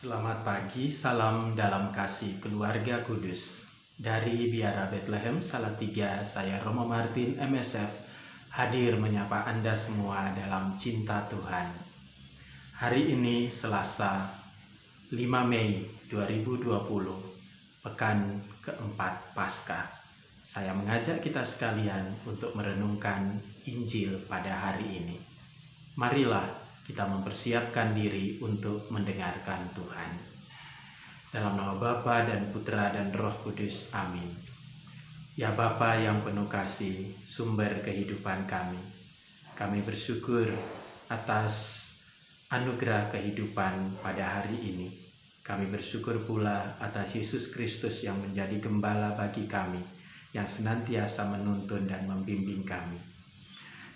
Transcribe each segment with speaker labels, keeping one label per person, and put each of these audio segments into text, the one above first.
Speaker 1: Selamat pagi, salam dalam kasih keluarga kudus. Dari Biara Bethlehem Salatiga, saya Romo Martin MSF hadir menyapa Anda semua dalam cinta Tuhan. Hari ini Selasa 5 Mei 2020, pekan keempat Paskah. Saya mengajak kita sekalian untuk merenungkan Injil pada hari ini. Marilah kita mempersiapkan diri untuk mendengarkan Tuhan. Dalam nama Bapa dan Putra dan Roh Kudus, amin. Ya Bapa yang penuh kasih, sumber kehidupan kami bersyukur atas anugerah kehidupan pada hari ini. Kami bersyukur pula atas Yesus Kristus yang menjadi gembala bagi kami, yang senantiasa menuntun dan membimbing kami.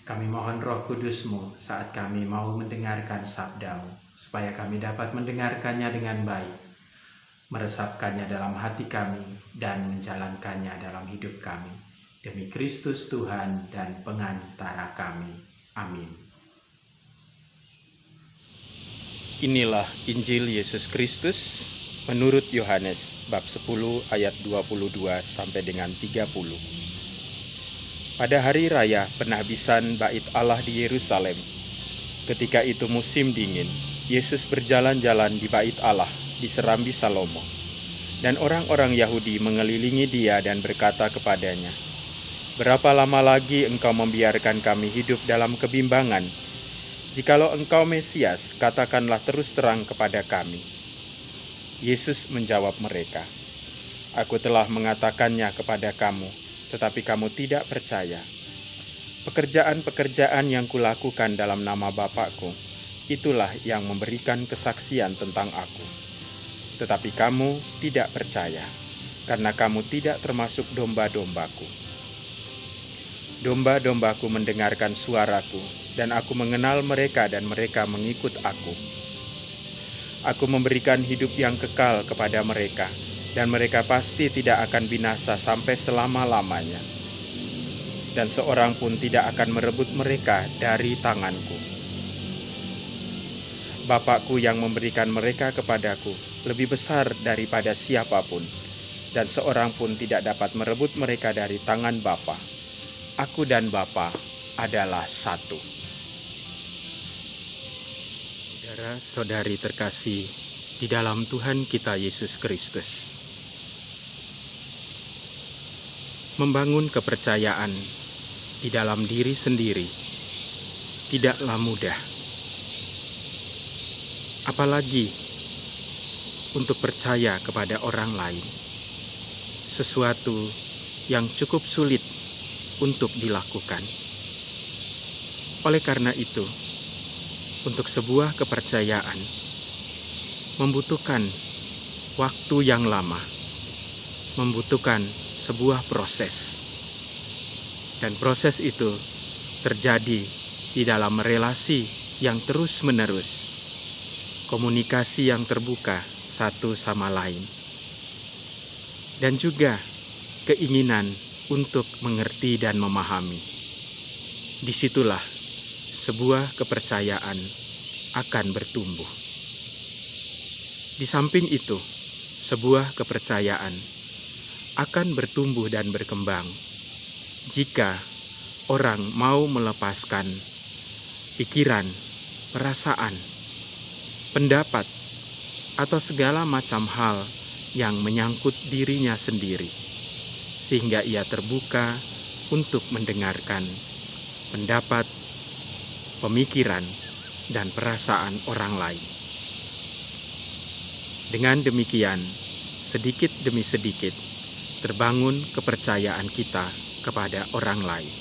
Speaker 1: Kami mohon Roh Kudus-Mu saat kami mau mendengarkan sabda-Mu, supaya kami dapat mendengarkannya dengan baik, meresapkannya dalam hati kami, dan menjalankannya dalam hidup kami. Demi Kristus Tuhan dan pengantara kami. Amin.
Speaker 2: Inilah Injil Yesus Kristus menurut Yohanes bab 10 ayat 22 sampai dengan 30. Pada hari raya penahbisan Bait Allah di Yerusalem, ketika itu musim dingin, Yesus berjalan-jalan di Bait Allah di Serambi Salomo. Dan orang-orang Yahudi mengelilingi dia dan berkata kepadanya, "Berapa lama lagi engkau membiarkan kami hidup dalam kebimbangan? Jikalau engkau Mesias, katakanlah terus terang kepada kami." Yesus menjawab mereka, "Aku telah mengatakannya kepada kamu, tetapi kamu tidak percaya. Pekerjaan-pekerjaan yang kulakukan dalam nama Bapakku, itulah yang memberikan kesaksian tentang aku. Tetapi kamu tidak percaya, karena kamu tidak termasuk domba-dombaku. Domba-dombaku mendengarkan suaraku, dan aku mengenal mereka dan mereka mengikut aku. Aku memberikan hidup yang kekal kepada mereka, dan mereka pasti tidak akan binasa sampai selama-lamanya. Dan seorang pun tidak akan merebut mereka dari tanganku. Bapakku yang memberikan mereka kepadaku lebih besar daripada siapapun, dan seorang pun tidak dapat merebut mereka dari tangan Bapa. Aku dan Bapa adalah satu." Saudara-saudari terkasih di dalam Tuhan kita Yesus Kristus, membangun kepercayaan di dalam diri sendiri tidaklah mudah. Apalagi untuk percaya kepada orang lain. Sesuatu yang cukup sulit untuk dilakukan. Oleh karena itu, untuk sebuah kepercayaan membutuhkan waktu yang lama, membutuhkan sebuah proses, dan proses itu terjadi di dalam relasi yang terus-menerus, komunikasi yang terbuka satu sama lain, dan juga keinginan untuk mengerti dan memahami. Disitulah sebuah kepercayaan akan bertumbuh. Di samping itu, sebuah kepercayaan akan bertumbuh dan berkembang jika orang mau melepaskan pikiran, perasaan, pendapat, atau segala macam hal yang menyangkut dirinya sendiri, sehingga ia terbuka untuk mendengarkan pendapat, pemikiran, dan perasaan orang lain. Dengan demikian, sedikit demi sedikit, terbangun kepercayaan kita kepada orang lain.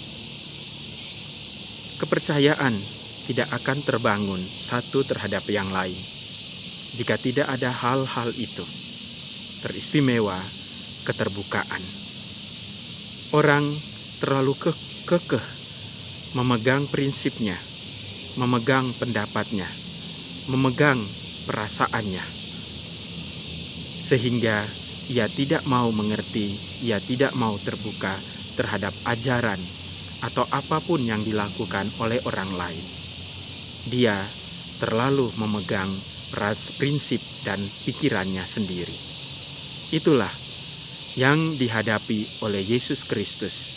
Speaker 2: Kepercayaan tidak akan terbangun satu terhadap yang lain jika tidak ada hal-hal itu, teristimewa keterbukaan. Orang terlalu kekeh memegang prinsipnya, memegang pendapatnya, memegang perasaannya, sehingga ia tidak mau mengerti, ia tidak mau terbuka terhadap ajaran atau apapun yang dilakukan oleh orang lain. Dia terlalu memegang prinsip dan pikirannya sendiri. Itulah yang dihadapi oleh Yesus Kristus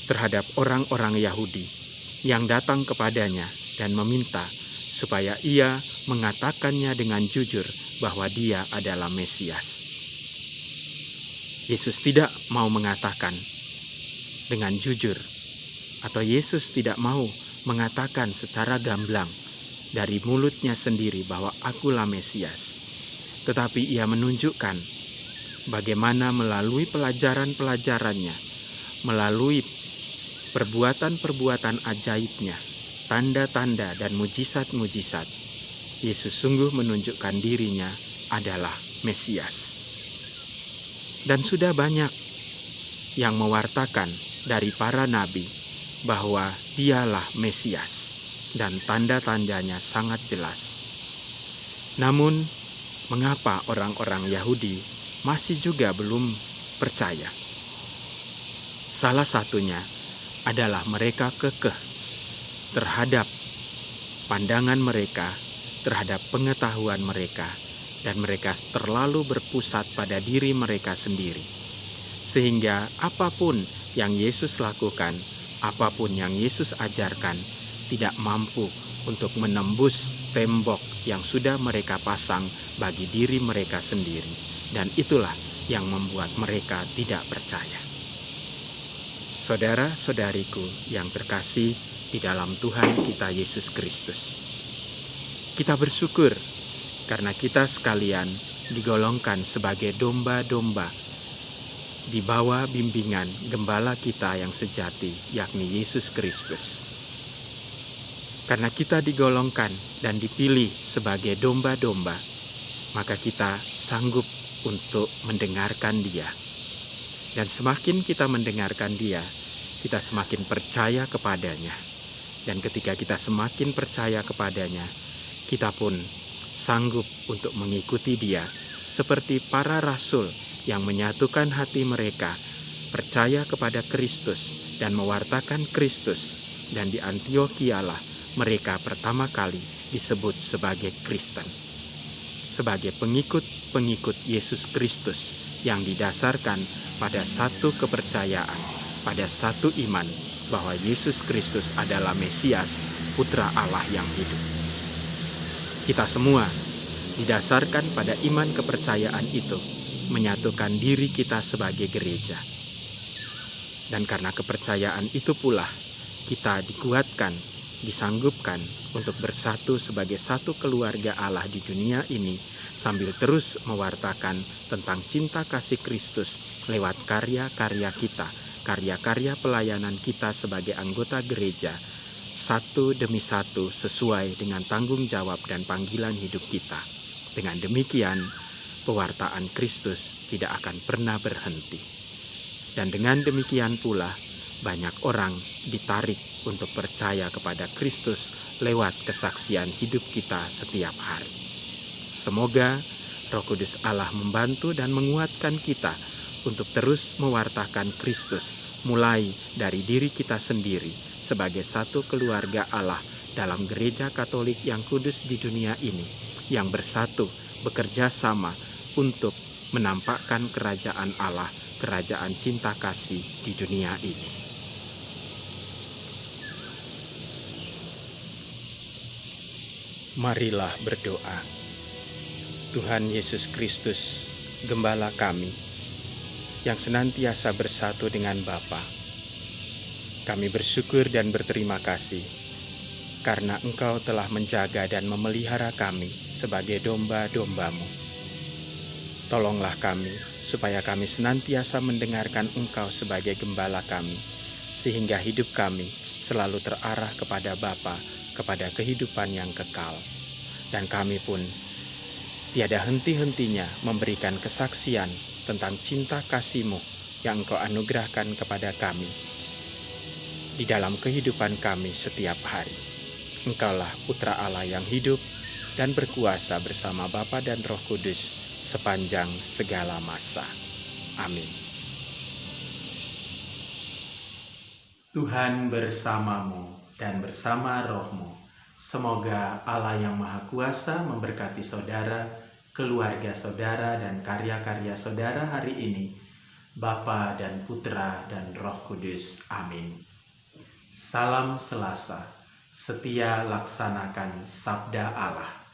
Speaker 2: terhadap orang-orang Yahudi yang datang kepadanya dan meminta supaya ia mengatakannya dengan jujur bahwa dia adalah Mesias. Yesus tidak mau mengatakan dengan jujur, atau Yesus tidak mau mengatakan secara gamblang dari mulutnya sendiri bahwa akulah Mesias. Tetapi ia menunjukkan bagaimana melalui pelajaran-pelajarannya, melalui perbuatan-perbuatan ajaibnya, tanda-tanda dan mujizat-mujizat, Yesus sungguh menunjukkan dirinya adalah Mesias. Dan sudah banyak yang mewartakan dari para nabi bahwa dialah Mesias, dan tanda-tandanya sangat jelas. Namun, mengapa orang-orang Yahudi masih juga belum percaya? Salah satunya adalah mereka kekeh terhadap pandangan mereka, terhadap pengetahuan mereka, dan mereka terlalu berpusat pada diri mereka sendiri. Sehingga apapun yang Yesus lakukan, apapun yang Yesus ajarkan, tidak mampu untuk menembus tembok yang sudah mereka pasang bagi diri mereka sendiri. Dan itulah yang membuat mereka tidak percaya. Saudara-saudariku yang terkasih di dalam Tuhan kita Yesus Kristus, kita bersyukur karena kita sekalian digolongkan sebagai domba-domba di bawah bimbingan gembala kita yang sejati, yakni Yesus Kristus. Karena kita digolongkan dan dipilih sebagai domba-domba, maka kita sanggup untuk mendengarkan Dia. Dan semakin kita mendengarkan Dia, kita semakin percaya kepadanya. Dan ketika kita semakin percaya kepadanya, kita pun sanggup untuk mengikuti Dia, seperti para rasul yang menyatukan hati mereka, percaya kepada Kristus dan mewartakan Kristus. Dan di Antiochialah mereka pertama kali disebut sebagai Kristen, sebagai pengikut Yesus Kristus yang didasarkan pada satu kepercayaan, pada satu iman bahwa Yesus Kristus adalah Mesias, Putra Allah yang hidup. Kita semua didasarkan pada iman kepercayaan itu menyatukan diri kita sebagai gereja. Dan karena kepercayaan itu pula kita dikuatkan, disanggupkan untuk bersatu sebagai satu keluarga Allah di dunia ini, sambil terus mewartakan tentang cinta kasih Kristus lewat karya-karya kita, karya-karya pelayanan kita sebagai anggota gereja, satu demi satu sesuai dengan tanggung jawab dan panggilan hidup kita. Dengan demikian, pewartaan Kristus tidak akan pernah berhenti. Dan dengan demikian pula, banyak orang ditarik untuk percaya kepada Kristus lewat kesaksian hidup kita setiap hari. Semoga Roh Kudus Allah membantu dan menguatkan kita untuk terus mewartakan Kristus, mulai dari diri kita sendiri sebagai satu keluarga Allah dalam gereja Katolik yang kudus di dunia ini, yang bersatu bekerja sama untuk menampakkan kerajaan Allah, kerajaan cinta kasih di dunia ini. Marilah berdoa. Tuhan Yesus Kristus, Gembala kami, yang senantiasa bersatu dengan Bapa, kami bersyukur dan berterima kasih karena Engkau telah menjaga dan memelihara kami sebagai domba-domba-Mu. Tolonglah kami supaya kami senantiasa mendengarkan Engkau sebagai gembala kami, sehingga hidup kami selalu terarah kepada Bapa, kepada kehidupan yang kekal. Dan kami pun tiada henti-hentinya memberikan kesaksian tentang cinta kasih-Mu yang Engkau anugerahkan kepada kami di dalam kehidupan kami setiap hari. Engkaulah Putra Allah yang hidup dan berkuasa bersama Bapa dan Roh Kudus sepanjang segala masa. Amin.
Speaker 1: Tuhan bersamamu dan bersama rohmu. Semoga Allah yang Maha Kuasa memberkati saudara, keluarga saudara, dan karya-karya saudara hari ini, Bapa dan Putra dan Roh Kudus. Amin. Salam Selasa, setia laksanakan sabda Allah.